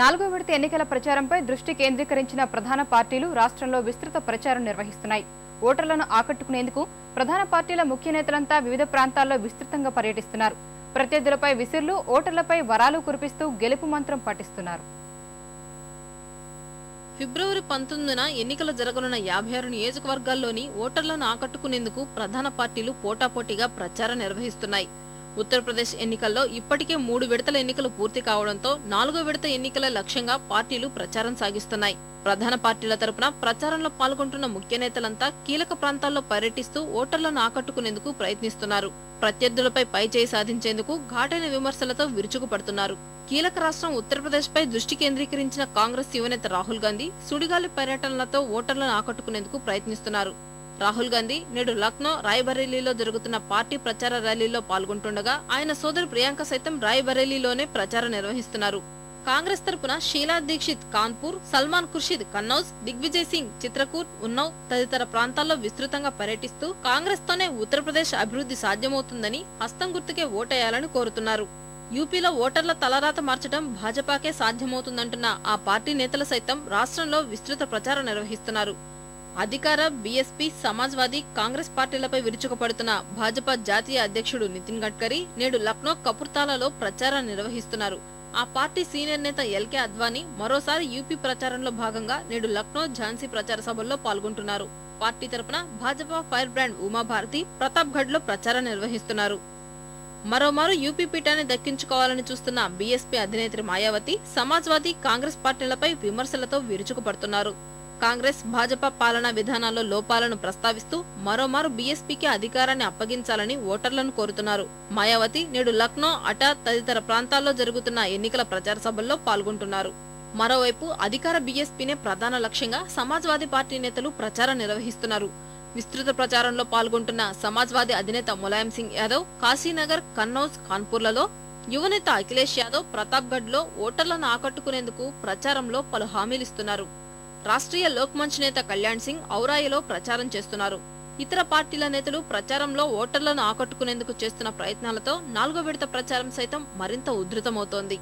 నాలుగో విడత ఎన్నికల ప్రచారంపై దృష్టి కేంద్రీకరించిన ప్రధాన పార్టీలు రాష్ట్రంలో విస్తృత ప్రచారం నిర్వహిస్తున్నాయి. ఓటర్లను ఆకట్టుకునేందుకు ప్రధాన పార్టీల ముఖ్య నేతలంతా వివిధ ప్రాంతాల్లో విస్తృతంగా పర్యటిస్తున్నారు. ప్రత్యర్థులపై విసిర్లు, ఓటర్లపై వరాలు కురిపిస్తూ గెలుపు మంత్రం పఠిస్తున్నారు. ఫిబ్రవరి 19న ఎన్నికలు జరగనున్న 56 నియోజకవర్గాల్లోని ఓటర్లను ఆకట్టుకునేందుకు ప్రధాన పార్టీలు పోటాపోటీగా ప్రచారం నిర్వహిస్తున్నాయి. ఉత్తరప్రదేశ్ ఎన్నికల్లో ఇప్పటికే 3 విడతల ఎన్నికలు పూర్తి కావడంతో 4వ విడత ఎన్నికల లక్ష్యంగా పార్టీలు ప్రచారం సాగిస్తున్నాయి. ప్రధాన పార్టీల తరపున ప్రచారంలో పాల్గొంటున్న ముఖ్య నేతలంతా కీలక ప్రాంతాల్లో పర్యటిస్తూ ఓటర్లను ఆకట్టుకునేందుకు ప్రయత్నిస్తున్నారు. ప్రత్యర్థులపై పైచేయి సాధించేందుకు ఘాటైన విమర్శలతో విరుచుకుపడుతున్నారు. కీలక రాష్ట్రం ఉత్తరప్రదేశ్ పై దృష్టి కేంద్రీకరించిన కాంగ్రెస్ యువనేత రాహుల్ గాంధీ సుడిగాలి పర్యటనలతో ఓటర్లను ఆకట్టుకునేందుకు ప్రయత్నిస్తున్నారు. రాహుల్ గాంధీ నేడు లక్నో, రాయ్బరేలీలో జరుగుతున్న పార్టీ ప్రచార ర్యాలీలో పాల్గొంటుండగా ఆయన సోదరు ప్రియాంక సైతం రాయ్బరేలీలోనే ప్రచారం నిర్వహిస్తున్నారు. కాంగ్రెస్ తరపున షీలా దీక్షిత్ కాన్పూర్, సల్మాన్ ఖుర్షీద్ కన్నౌజ్, దిగ్విజయ్ సింగ్ చిత్రకూట్, ఉన్నవ్ తదితర ప్రాంతాల్లో విస్తృతంగా పర్యటిస్తూ కాంగ్రెస్ తోనే ఉత్తరప్రదేశ్ అభివృద్ధి సాధ్యమవుతుందని, హస్తం గుర్తుకే ఓటేయాలని కోరుతున్నారు. యూపీలో ఓటర్ల తలరాత మార్చడం భాజపాకే సాధ్యమవుతుందంటున్న ఆ పార్టీ నేతలు సైతం రాష్ట్రంలో విస్తృత ప్రచారం నిర్వహిస్తున్నారు. అధికార బీఎస్పీ, సమాజ్వాదీ, కాంగ్రెస్ పార్టీలపై విరుచుకుపడుతున్న భాజపా జాతీయ అధ్యక్షుడు నితిన్ గడ్కరీ నేడు లక్నో, కపుర్తాలలో ప్రచారం నిర్వహిస్తున్నారు. ఆ పార్టీ సీనియర్ నేత ఎల్కే అద్వానీ మరోసారి యూపీ ప్రచారంలో భాగంగా నేడు లక్నో, ఝాన్సీ ప్రచార సభల్లో పాల్గొంటున్నారు. పార్టీ తరపున భాజపా ఫైర్ బ్రాండ్ ఉమాభారతి ప్రతాప్ గఢ్ లో ప్రచారం నిర్వహిస్తున్నారు. మరోమారు యూపీ పీఠాన్ని దక్కించుకోవాలని చూస్తున్న బీఎస్పీ అధినేత్రి మాయావతి సమాజ్వాదీ, కాంగ్రెస్ పార్టీలపై విమర్శలతో విరుచుకుపడుతున్నారు. కాంగ్రెస్, భాజపా పాలనా విధానాల్లో లోపాలను ప్రస్తావిస్తూ మరోమారు బీఎస్పీకి అధికారాన్ని అప్పగించాలని ఓటర్లను కోరుతున్నారు. మాయావతి నేడు లక్నో, అటా తదితర ప్రాంతాల్లో జరుగుతున్న ఎన్నికల ప్రచార సభల్లో పాల్గొంటున్నారు. మరోవైపు అధికార బీఎస్పీనే ప్రధాన లక్ష్యంగా సమాజ్వాదీ పార్టీ నేతలు ప్రచారం నిర్వహిస్తున్నారు. విస్తృత ప్రచారంలో పాల్గొంటున్న సమాజ్వాదీ అధినేత ములాయం సింగ్ యాదవ్ కాశీనగర్, కన్నౌజ్, కాన్పూర్లలో, యువనేత అఖిలేష్ యాదవ్ ప్రతాప్ గఢ్ లో ఓటర్లను ఆకట్టుకునేందుకు ప్రచారంలో పలు హామీలిస్తున్నారు. రాష్ట్రీయ లోక్ మంచ్ నేత కళ్యాణ్ సింగ్ ఔరాయిలో ప్రచారం చేస్తున్నారు. ఇతర పార్టీల నేతలు ప్రచారంలో ఓటర్లను ఆకట్టుకునేందుకు చేస్తున్న ప్రయత్నాలతో 4వ విడత ప్రచారం సైతం మరింత ఉధృతమవుతోంది.